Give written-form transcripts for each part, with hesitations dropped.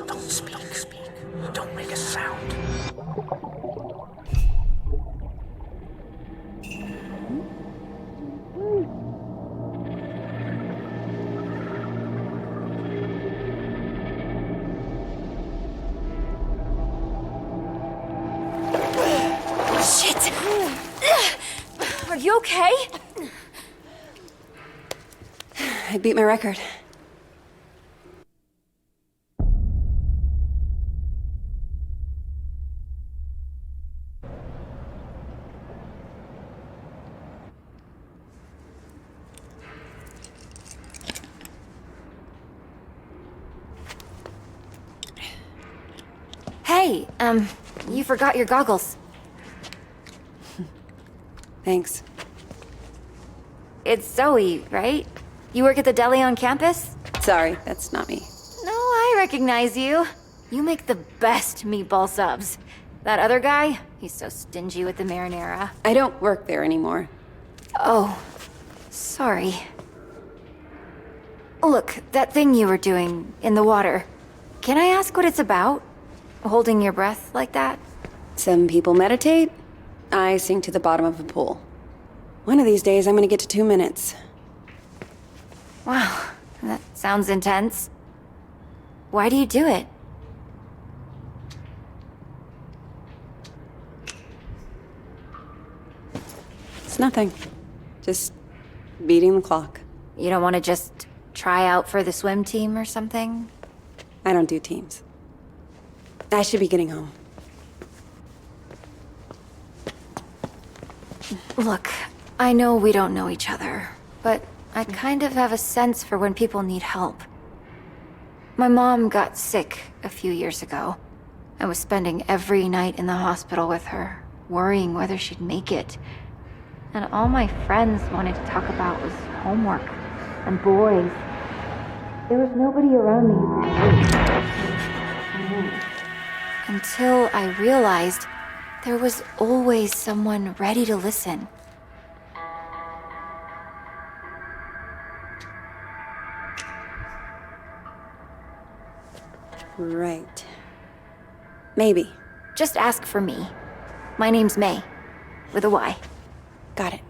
Don't speak. Don't make a sound. Shit! Are you okay? I beat my record. Hey, you forgot your goggles. Thanks. It's Zoe, right? You work at the deli on campus? Sorry, that's not me. No, I recognize you. You make the best meatball subs. That other guy, he's so stingy with the marinara. I don't work there anymore. Oh, sorry. Look, that thing you were doing in the water. Can I ask what it's about? Holding your breath like that? Some people meditate. I sink to the bottom of a pool. One of these days, I'm gonna get to 2 minutes. Wow, that sounds intense. Why do you do it? It's nothing. Just beating the clock. You don't want to just try out for the swim team or something? I don't do teams. I should be getting home. Look, I know we don't know each other, but I kind of have a sense for when people need help. My mom got sick a few years ago. I was spending every night in the hospital with her, worrying whether she'd make it. And all my friends wanted to talk about was homework and boys. There was nobody around me who could relate. Until I realized there was always someone ready to listen. Right. Maybe. Just ask for me. My name's May, with a Y. Got it.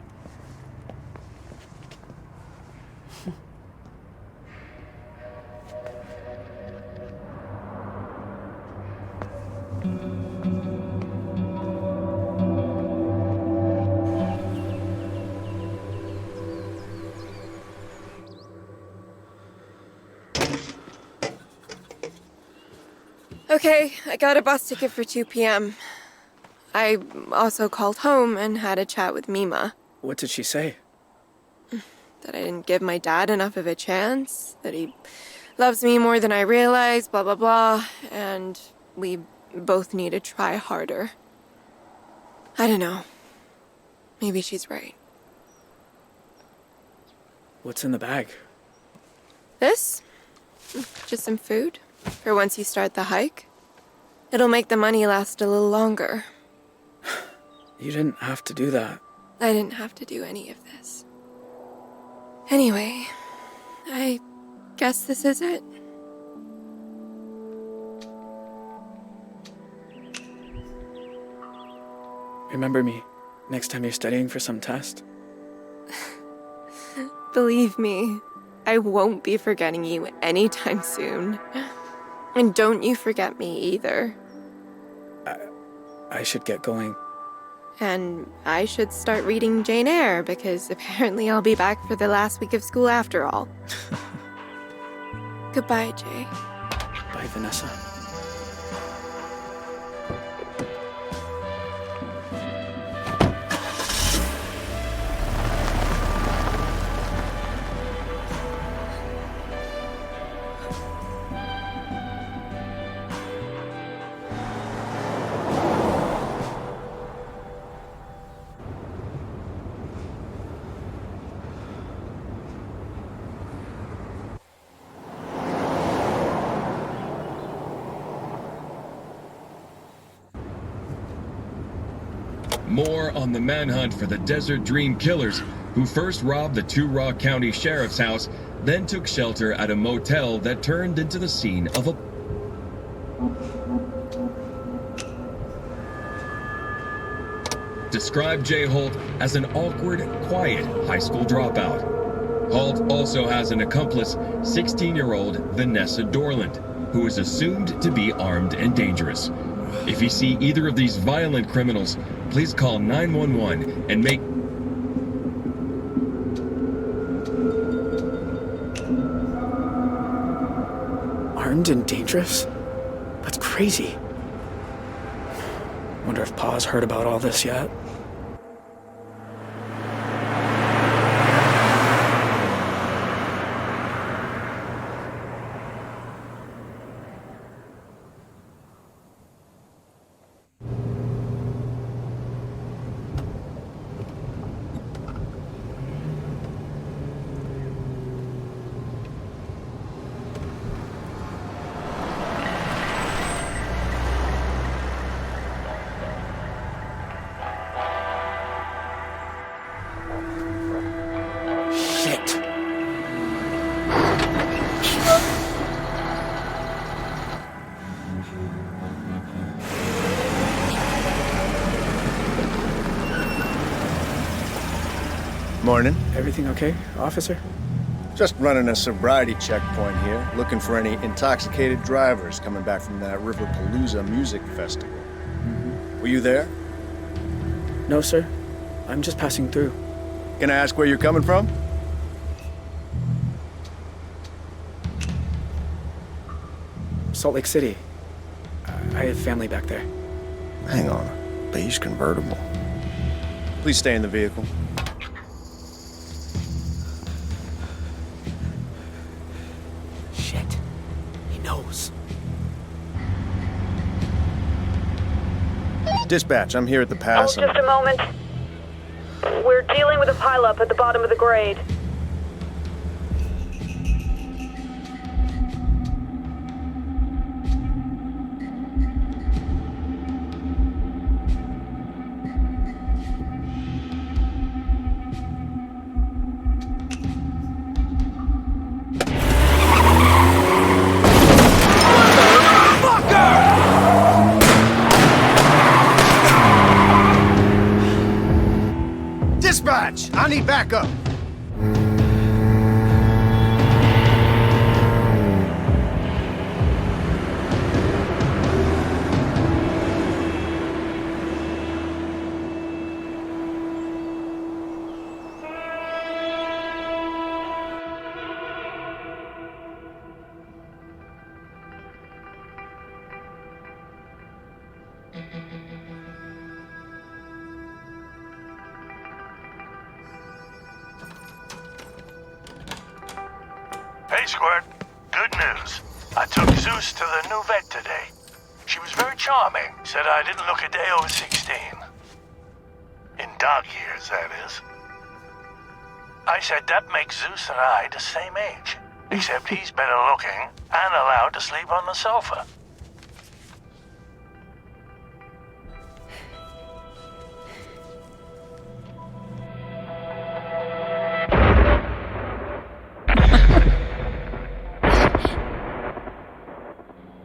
Okay, I got a bus ticket for 2 p.m. I also called home and had a chat with Mima. What did she say? That I didn't give my dad enough of a chance, that he loves me more than I realized, blah, blah, blah, and we both need to try harder. I don't know. Maybe she's right. What's in the bag? This? Just some food. For once you start the hike. It'll make the money last a little longer. You didn't have to do that. I didn't have to do any of this. Anyway, I guess this is it. Remember me next time you're studying for some test? Believe me, I won't be forgetting you anytime soon. And don't you forget me either. I should get going. And I should start reading Jane Eyre, because apparently I'll be back for the last week of school after all. Goodbye, Jay. Bye, Vanessa. More on the manhunt for the Desert Dream Killers, who first robbed the Two Rock County Sheriff's house, then took shelter at a motel that turned into the scene of a... Described Jay Holt as an awkward, quiet high school dropout. Holt also has an accomplice, 16-year-old Vanessa Dorland, who is assumed to be armed and dangerous. If you see either of these violent criminals, please call 911 and make... Armed and dangerous? That's crazy. Wonder if Pa's heard about all this yet. Shit. Morning. Everything okay, officer? Just running a sobriety checkpoint here, looking for any intoxicated drivers coming back from that Riverpalooza music festival. Were you there? No, sir. I'm just passing through. Can I ask where you're coming from? Salt Lake City. I have family back there. Hang on. Beige convertible. Please stay in the vehicle. Shit. He knows. Dispatch, I'm here at the pass. Hold just a moment. We're dealing with a pileup at the bottom of the grade. Dispatch, I need backup. Hey, Squirt. Good news. I took Zeus to the new vet today. She was very charming. Said I didn't look a day over 16. In dog years, that is. I said that makes Zeus and I the same age. Except he's better looking and allowed to sleep on the sofa.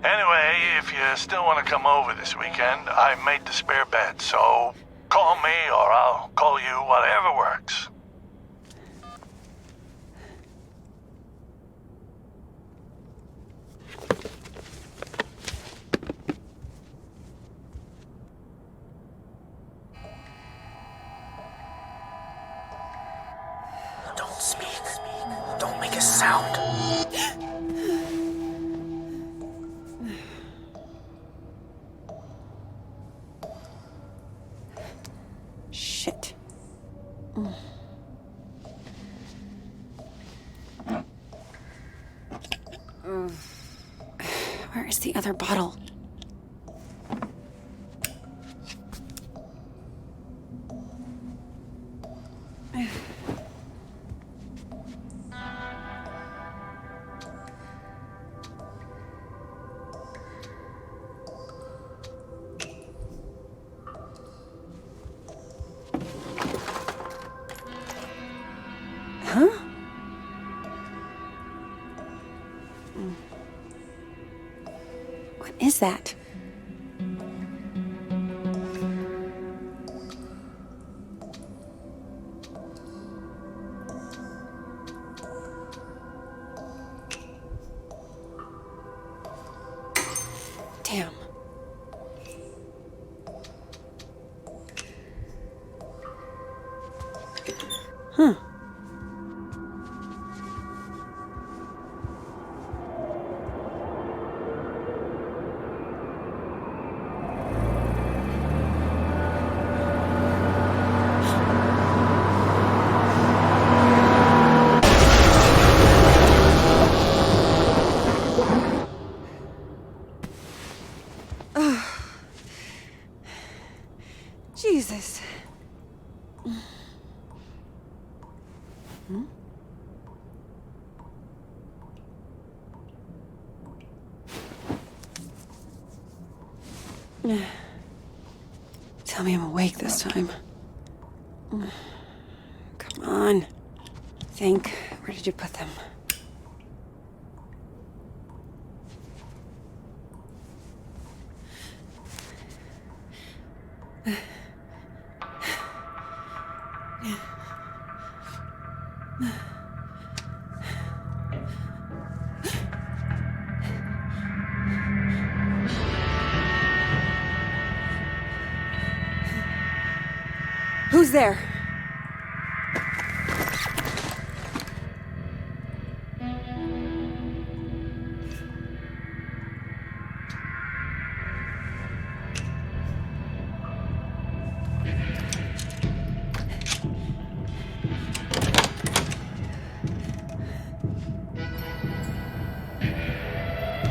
Anyway, if you still want to come over this weekend, I made the spare bed, so call me or I'll call you, whatever works. Don't speak. Don't make a sound. Shit. Where is the other bottle? Huh? is that? Damn. Huh. Jesus. Tell me I'm awake this time. Come on. Think. Where did you put them? Who's there?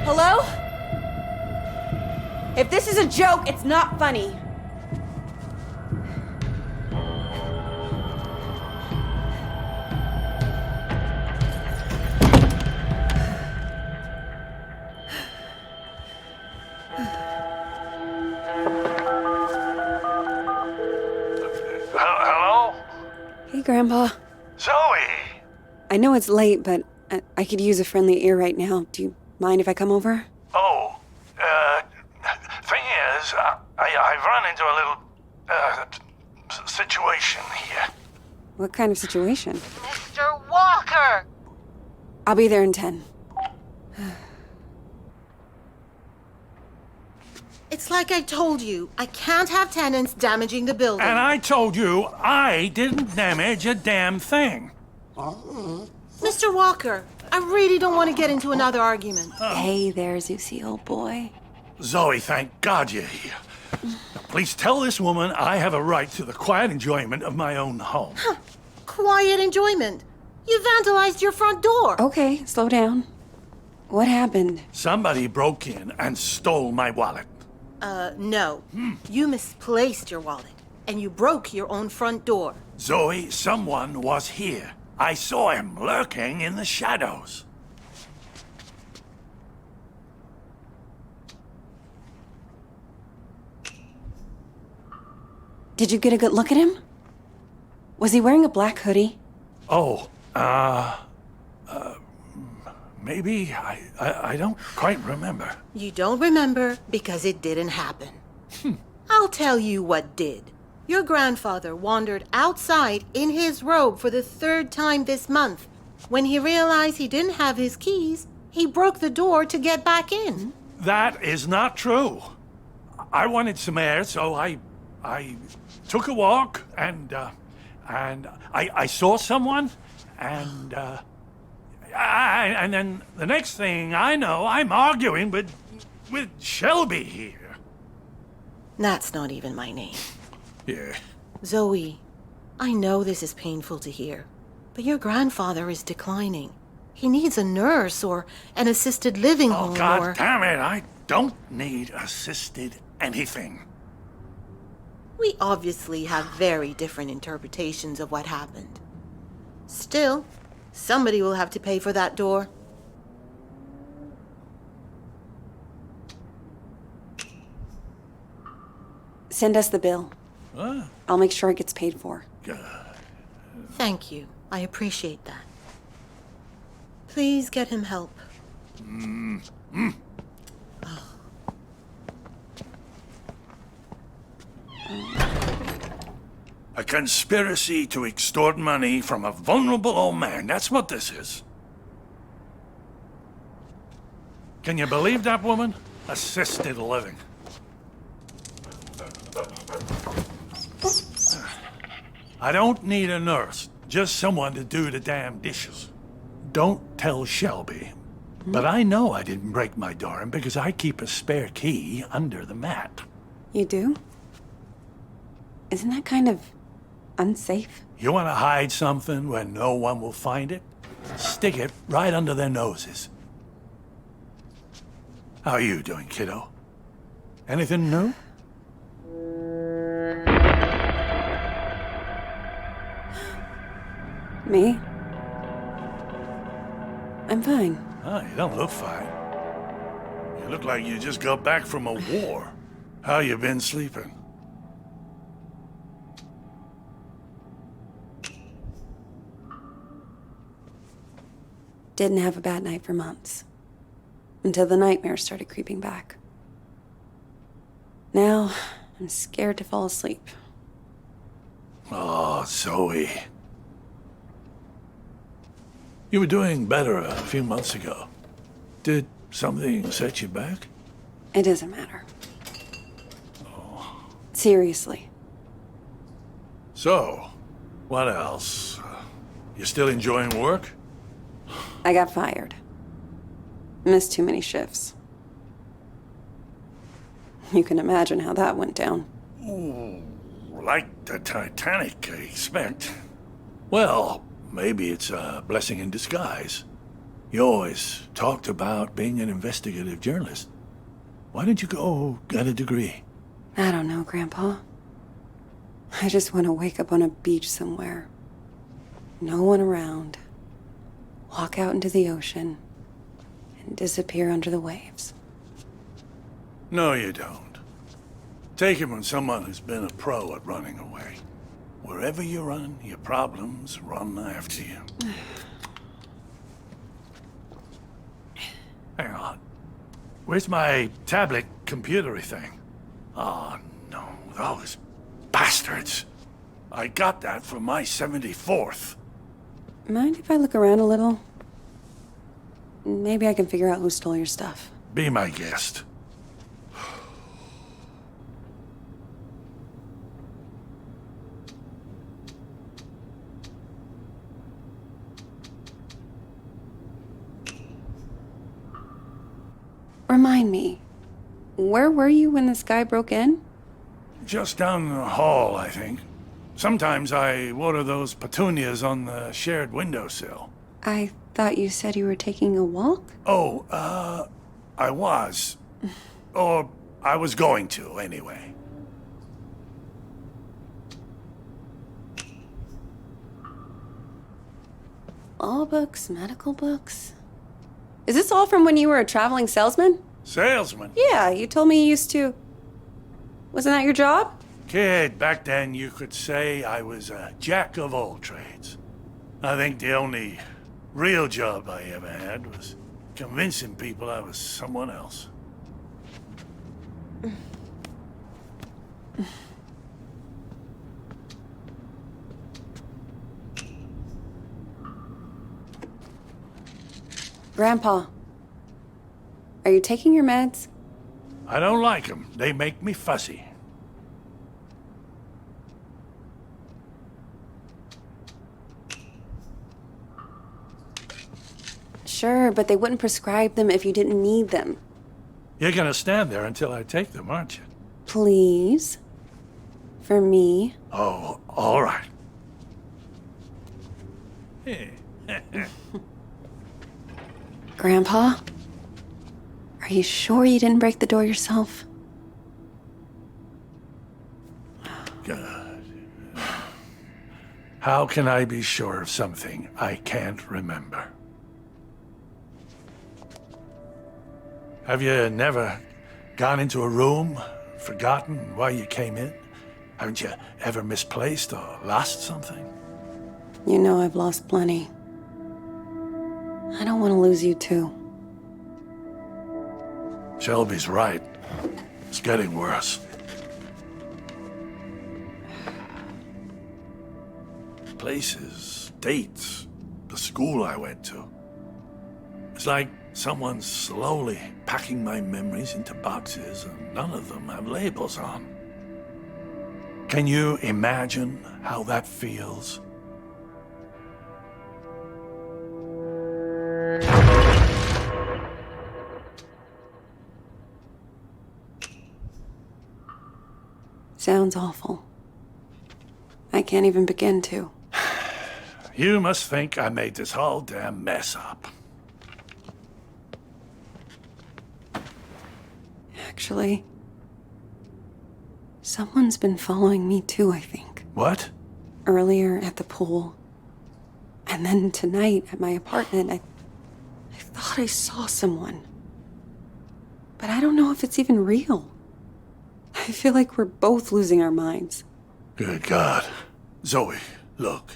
Hello? If this is a joke, it's not funny. Hello? Hey, Grandpa. Zoe! I know it's late, but I could use a friendly ear right now. Do you mind if I come over? Oh, thing is, I've run into a little, situation here. What kind of situation? Mr. Walker! I'll be there in 10. It's like I told you. I can't have tenants damaging the building. And I told you I didn't damage a damn thing. Mr. Walker, I really don't want to get into another argument. Hey there, Zeusy, old boy. Zoe, thank God you're here. Please tell this woman I have a right to the quiet enjoyment of my own home. Quiet enjoyment. You vandalized your front door. Okay, slow down. What happened? Somebody broke in and stole my wallet. No. You misplaced your wallet, and you broke your own front door. Zoe, someone was here. I saw him lurking in the shadows. Did you get a good look at him? Was he wearing a black hoodie? Oh, maybe. I don't quite remember. You don't remember because it didn't happen. I'll tell you what did. Your grandfather wandered outside in his robe for the 3rd time this month. When he realized he didn't have his keys, he broke the door to get back in. That is not true. I wanted some air, so I took a walk, and I saw someone, and then the next thing I know, I'm arguing with Shelby here. That's not even my name. Yeah. Zoe, I know this is painful to hear, but your grandfather is declining. He needs a nurse or an assisted living home Oh, God or... damn it, I don't need assisted anything. We obviously have very different interpretations of what happened. Still, somebody will have to pay for that door. Send us the bill. I'll make sure it gets paid for. Good. Thank you. I appreciate that. Please get him help. A conspiracy to extort money from a vulnerable old man. That's what this is. Can you believe that woman? Assisted living. I don't need a nurse, just someone to do the damn dishes. Don't tell Shelby, but I know I didn't break my door in because I keep a spare key under the mat. You do? Isn't that kind of unsafe? You want to hide something where no one will find it? Stick it right under their noses. How are you doing, kiddo? Anything new? Me? I'm fine. Oh, you don't look fine. You look like you just got back from a war. How you been sleeping? Didn't have a bad night for months. Until the nightmares started creeping back. Now, I'm scared to fall asleep. Oh, Zoe. You were doing better a few months ago. Did something set you back? It doesn't matter. Seriously. So, what else? You still enjoying work? I got fired. Missed too many shifts. You can imagine how that went down. Ooh, like the Titanic, I expect. Well, maybe it's a blessing in disguise. You always talked about being an investigative journalist. Why didn't you go get a degree? I don't know, Grandpa. I just want to wake up on a beach somewhere. No one around. Walk out into the ocean and disappear under the waves. No, you don't. Take it from someone who's been a pro at running away. Wherever you run, your problems run after you. Hang on. Where's my tablet computery thing? Oh, no, those bastards. I got that for my 74th. Mind if I look around a little? Maybe I can figure out who stole your stuff. Be my guest. Remind me, where were you when this guy broke in? Just down the hall, I think. Sometimes I water those petunias on the shared windowsill. I thought you said you were taking a walk? Oh, I was. Or I was going to, anyway. Law books, medical books. Is this all from when you were a traveling salesman? Salesman? Yeah, you told me you used to. Wasn't that your job? Kid, back then you could say I was a jack of all trades. I think the only real job I ever had was convincing people I was someone else. Grandpa, are you taking your meds? I don't like them. They make me fussy. Sure, but they wouldn't prescribe them if you didn't need them. You're gonna stand there until I take them, aren't you? Please? For me? Oh, all right. Grandpa? Are you sure you didn't break the door yourself? God. How can I be sure of something I can't remember? Have you never gone into a room, forgotten why you came in? Haven't you ever misplaced or lost something? You know I've lost plenty. I don't want to lose you too. Shelby's right. It's getting worse. places, dates, the school I went to. It's like someone's slowly packing my memories into boxes and none of them have labels on. Can you imagine how that feels? Sounds awful. I can't even begin to. You must think I made this whole damn mess up. Actually, someone's been following me too, I think. What? Earlier at the pool. And then tonight at my apartment, I thought I saw someone. But I don't know if it's even real. I feel like we're both losing our minds. Good God. Zoe, look.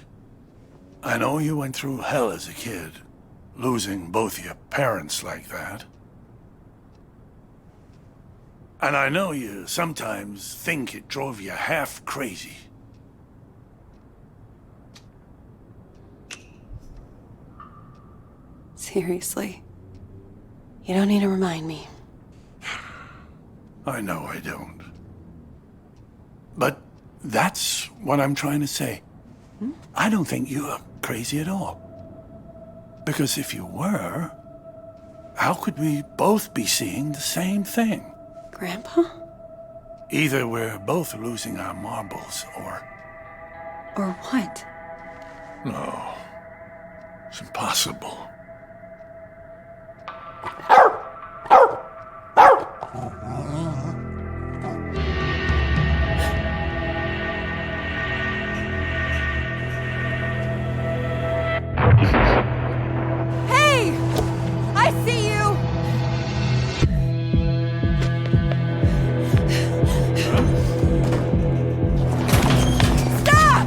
I know you went through hell as a kid, losing both your parents like that. And I know you sometimes think it drove you half crazy. Seriously. You don't need to remind me. I know I don't. But that's what I'm trying to say. I don't think you're crazy at all. Because if you were, how could we both be seeing the same thing? Grandpa? Either we're both losing our marbles, or... Or what? No. It's impossible. Hey! I see you! Stop!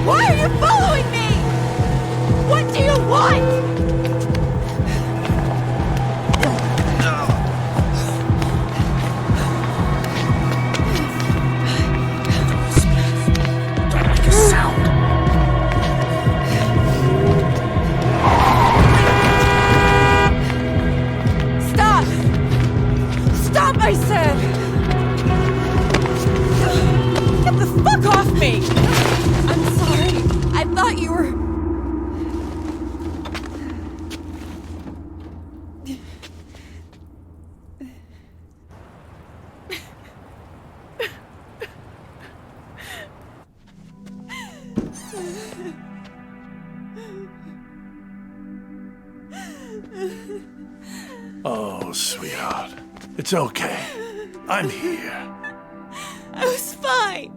Why are you following me? What do you want? Stop! Stop, I said! Get the fuck off me! I'm sorry. I thought you were... Oh, sweetheart. It's okay. I'm here. I was fine.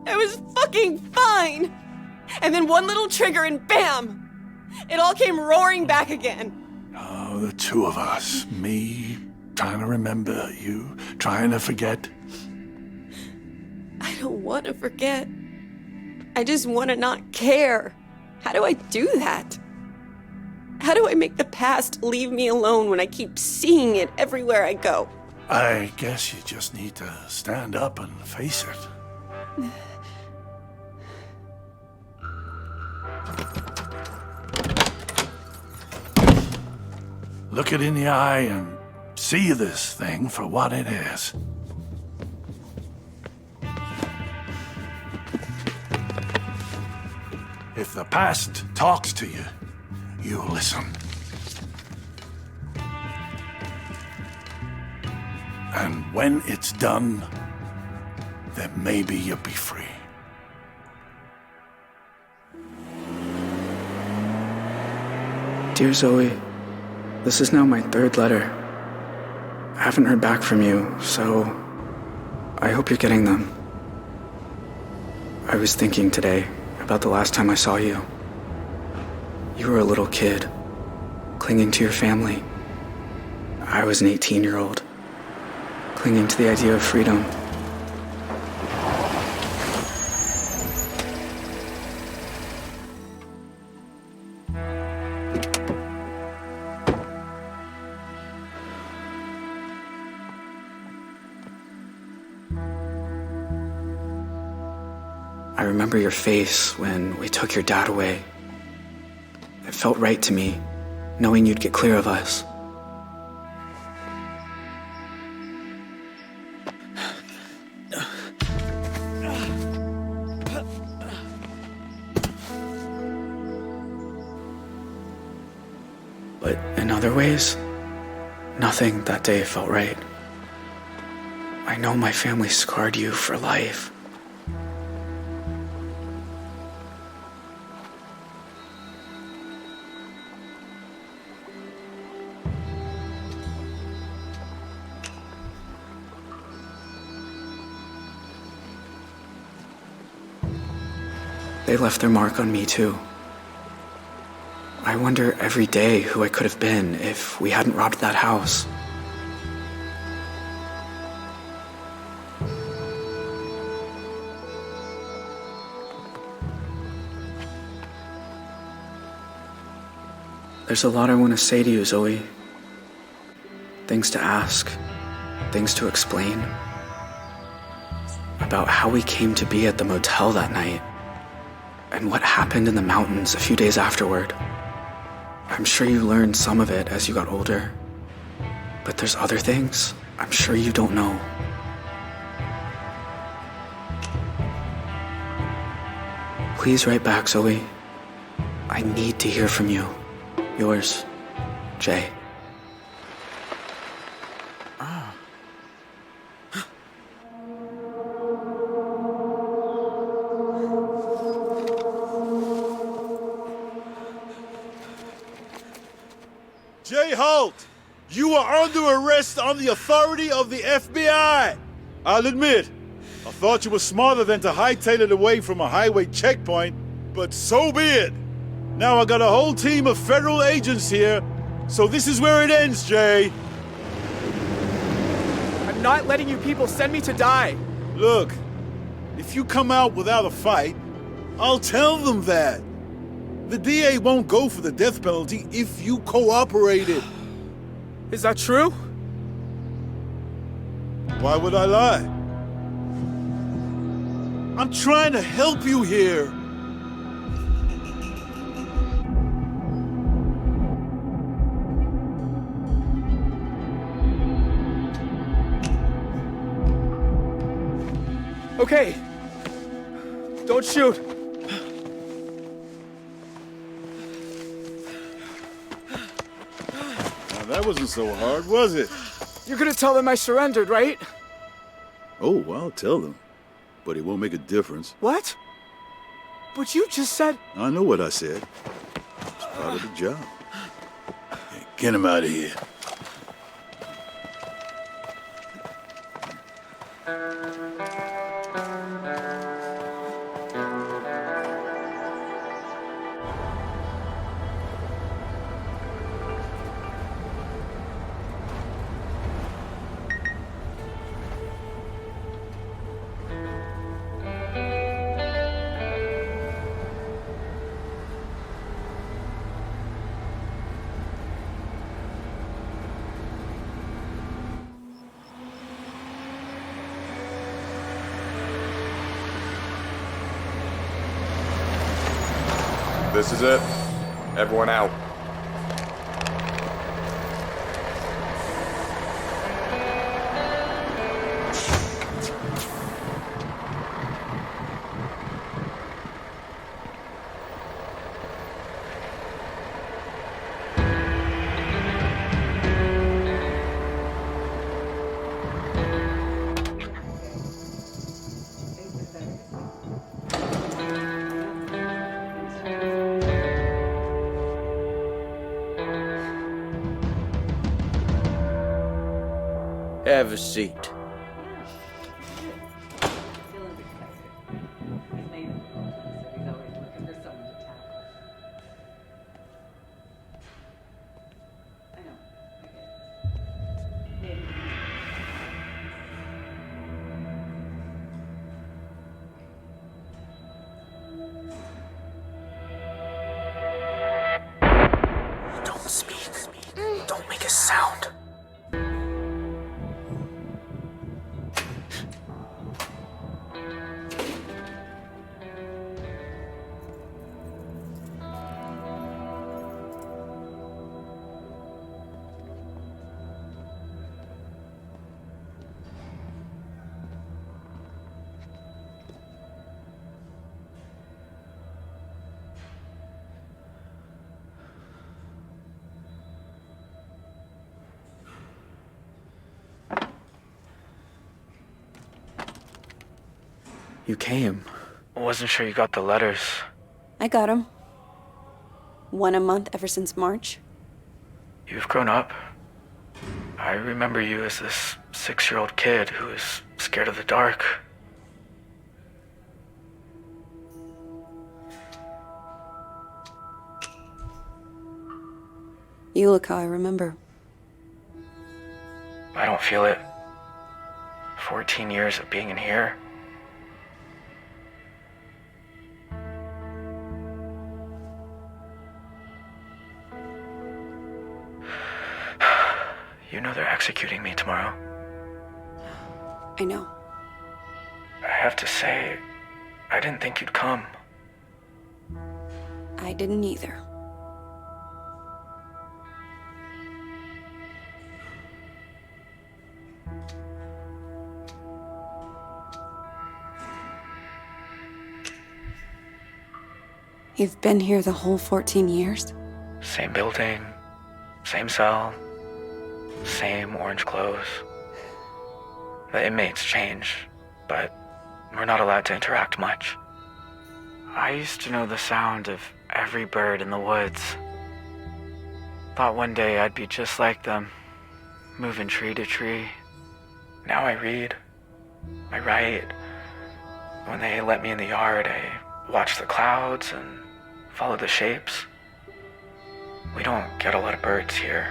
I was fucking fine. And then one little trigger and bam! It all came roaring back again. Oh, the two of us. Me trying to remember, you trying to forget. I don't want to forget. I just want to not care. How do I do that? How do I make the past leave me alone when I keep seeing it everywhere I go? I guess you just need to stand up and face it. Look it in the eye and see this thing for what it is. If the past talks to you, you listen. And when it's done, then maybe you'll be free. Dear Zoe, this is now my third letter. I haven't heard back from you, so I hope you're getting them. I was thinking today about the last time I saw you. You were a little kid, clinging to your family. I was an 18-year-old, clinging to the idea of freedom. remember your face when we took your dad away. It felt right to me, knowing you'd get clear of us. But in other ways, nothing that day felt right. I know my family scarred you for life. They left their mark on me too. I wonder every day who I could have been if we hadn't robbed that house. There's a lot I want to say to you, Zoe. Things to ask, things to explain. About how we came to be at the motel that night, and what happened in the mountains a few days afterward. I'm sure you learned some of it as you got older, but there's other things I'm sure you don't know. Please write back, Zoe. I need to hear from you. Yours, Jay. Jay Holt, you are under arrest on the authority of the FBI. I'll admit, I thought you were smarter than to hightail it away from a highway checkpoint, but so be it. Now I got a whole team of federal agents here, so this is where it ends, Jay. I'm not letting you people send me to die. Look, if you come out without a fight, I'll tell them that. The DA won't go for the death penalty if you cooperated. Is that true? Why would I lie? I'm trying to help you here. Okay. Don't shoot. That wasn't so hard, was it? You're gonna tell them I surrendered, right? Oh, I'll tell them. But it won't make a difference. What? But you just said... I know what I said. It's part of the job. Hey, get him out of here. This is it. Everyone out. Have a seat. Don't speak. Don't make a sound. you came. I wasn't sure you got the letters. I got them. One a month ever since March. You've grown up. I remember you as this 6-year-old kid who was scared of the dark. You look how I remember. I don't feel it. 14 years of being in here. You know they're executing me tomorrow. I know. I have to say, I didn't think you'd come. I didn't either. You've been here the whole 14 years? Same building, same cell, same orange clothes. The inmates change, but we're not allowed to interact much. I used to know the sound of every bird in the woods. Thought one day I'd be just like them, moving tree to tree. Now I read, I write. When they let me in the yard, I watch the clouds and follow the shapes. We don't get a lot of birds here,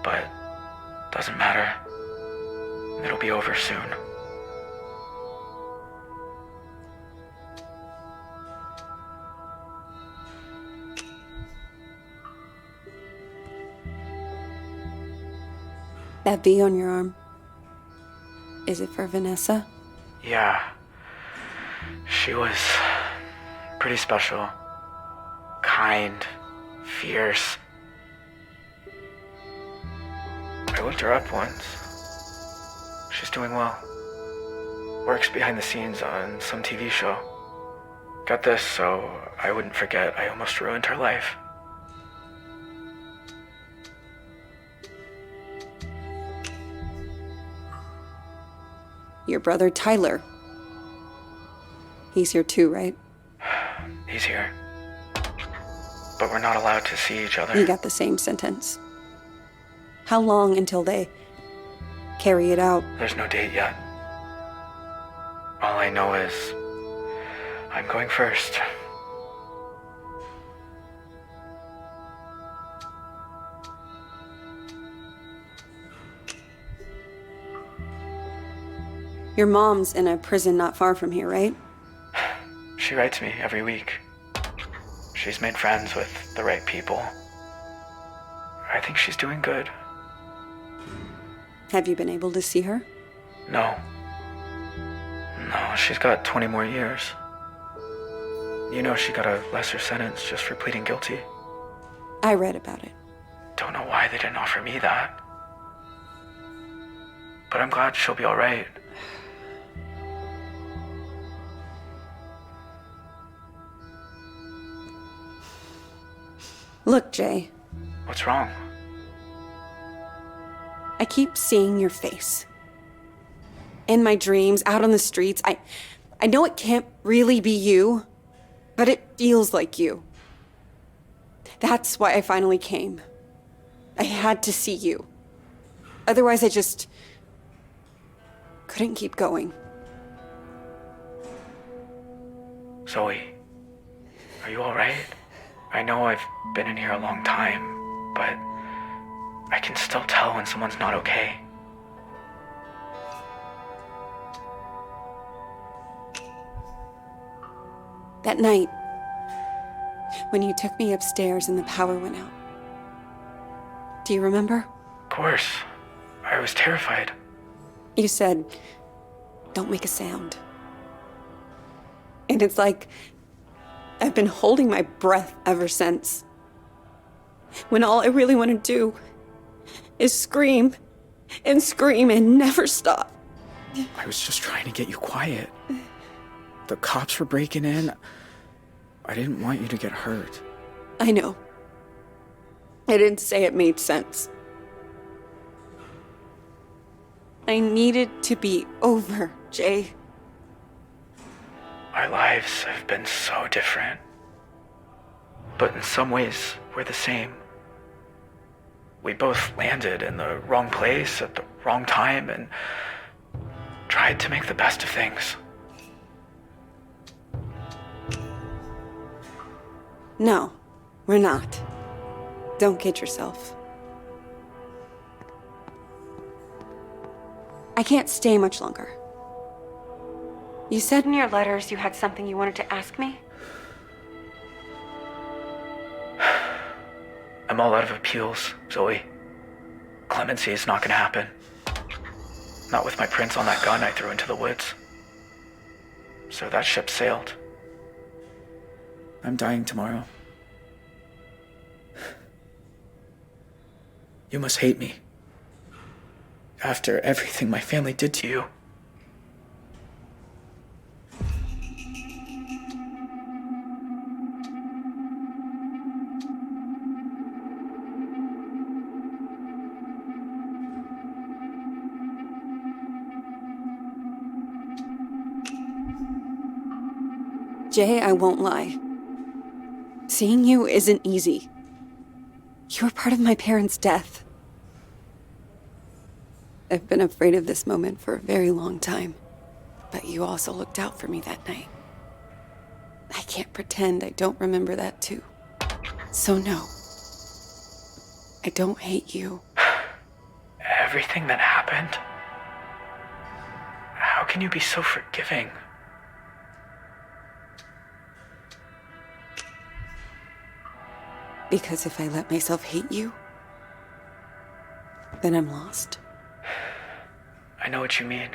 but doesn't matter. It'll be over soon. That bee on your arm, is it for Vanessa? Yeah. She was pretty special. Kind, fierce. I looked her up once. She's doing well. Works behind the scenes on some TV show. Got this so I wouldn't forget I almost ruined her life. Your brother Tyler. He's here too, right? He's here. But we're not allowed to see each other. He got the same sentence. How long until they carry it out? There's no date yet. All I know is I'm going first. Your mom's in a prison not far from here, right? She writes me every week. She's made friends with the right people. I think she's doing good. Have you been able to see her? No. No, she's got 20 more years. You know she got a lesser sentence just for pleading guilty. I read about it. Don't know why they didn't offer me that. But I'm glad she'll be all right. Look, Jay. What's wrong? I keep seeing your face. In my dreams, out on the streets. I know it can't really be you, but it feels like you. That's why I finally came. I had to see you. Otherwise, I just couldn't keep going. Zoe, are you all right? I know I've been in here a long time, but I can still tell when someone's not okay. That night, when you took me upstairs and the power went out. Do you remember? Of course. I was terrified. You said, "Don't make a sound." And it's like I've been holding my breath ever since. When all I really want to do is scream and scream and never stop. I was just trying to get you quiet. The cops were breaking in. I didn't want you to get hurt. I know. I didn't say it made sense. I needed to be over, Jay. Our lives have been so different. But in some ways, we're the same. We both landed in the wrong place at the wrong time and tried to make the best of things. No, we're not. Don't kid yourself. I can't stay much longer. You said in your letters you had something you wanted to ask me? I'm all out of appeals, Zoe. Clemency is not gonna happen. Not with my prints on that gun I threw into the woods. So that ship sailed. I'm dying tomorrow. You must hate me. After everything my family did to you. Jay, I won't lie. Seeing you isn't easy. You were part of my parents' death. I've been afraid of this moment for a very long time, but you also looked out for me that night. I can't pretend I don't remember that too. So no, I don't hate you. Everything that happened? How can you be so forgiving? Because if I let myself hate you, then I'm lost. I know what you mean.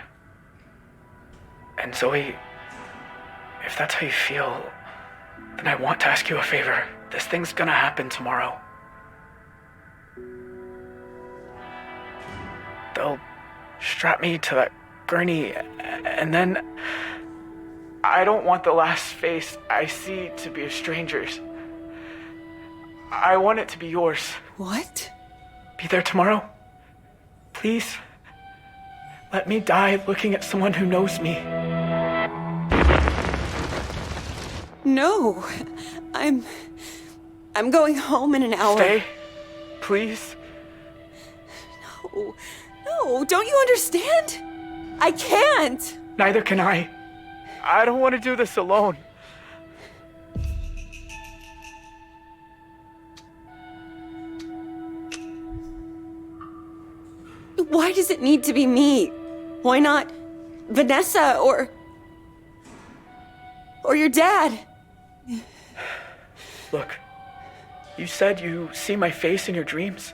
And Zoe, if that's how you feel, then I want to ask you a favor. This thing's gonna happen tomorrow. They'll strap me to that gurney, and then I don't want the last face I see to be a stranger's. I want it to be yours. What? Be there tomorrow? Please? Let me die looking at someone who knows me. No, I'm going home in an hour. Stay, please. No, don't you understand? I can't. Neither can I. I don't want to do this alone. Why does it need to be me? Why not Vanessa or your dad? Look, you said you see my face in your dreams.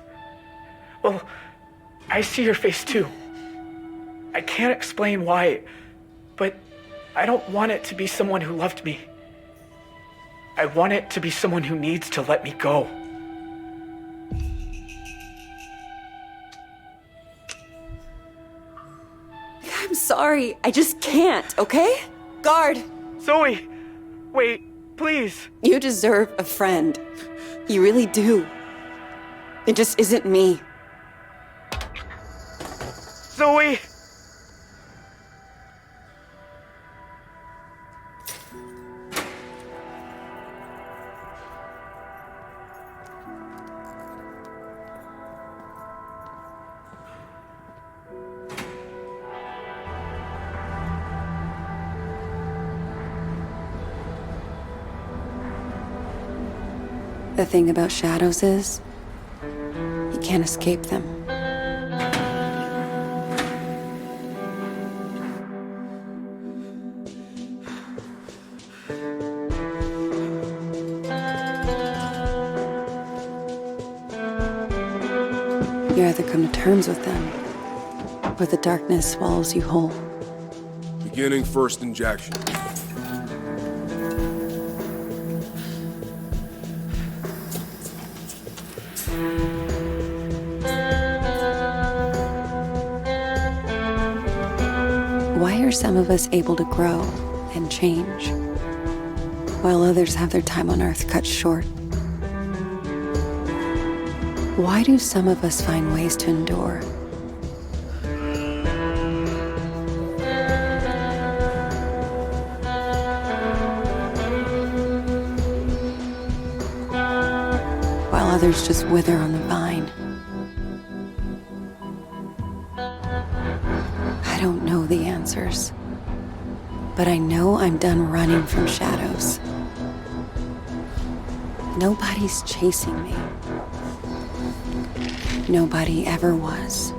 Well, I see your face too. I can't explain why, but I don't want it to be someone who loved me. I want it to be someone who needs to let me go. I'm sorry, I just can't, okay? Guard! Zoe! Wait, please! You deserve a friend. You really do. It just isn't me. Zoe! The thing about shadows is, you can't escape them. You either come to terms with them, or the darkness swallows you whole. Beginning first injection. Why are some of us able to grow and change, while others have their time on Earth cut short? Why do some of us find ways to endure? while others just wither on the vine. I don't know the answers, but I know I'm done running from shadows. Nobody's chasing me. Nobody ever was.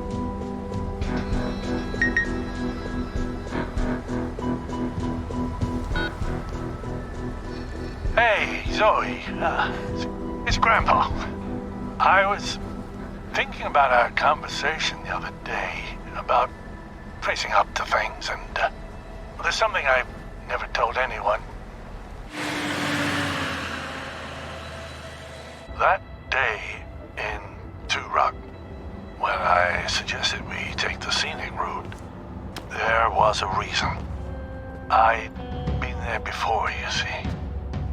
Hey, Zoe. It's Grandpa. I was thinking about our conversation the other day about facing up to things, and there's something I've never told anyone. That day in Two Rock, when I suggested we take the scenic route, there was a reason. I'd been there before, you see.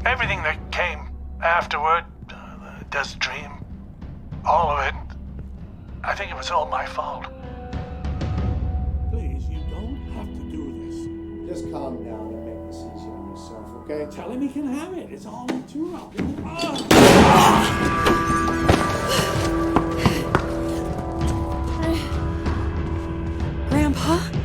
Everything that came afterward, the desert dream, all of it, I think it was all my fault. Please, you don't have to do this. Just calm down and make this easy on yourself, okay? Tell him he can have it. It's all in Two Rock. Grandpa?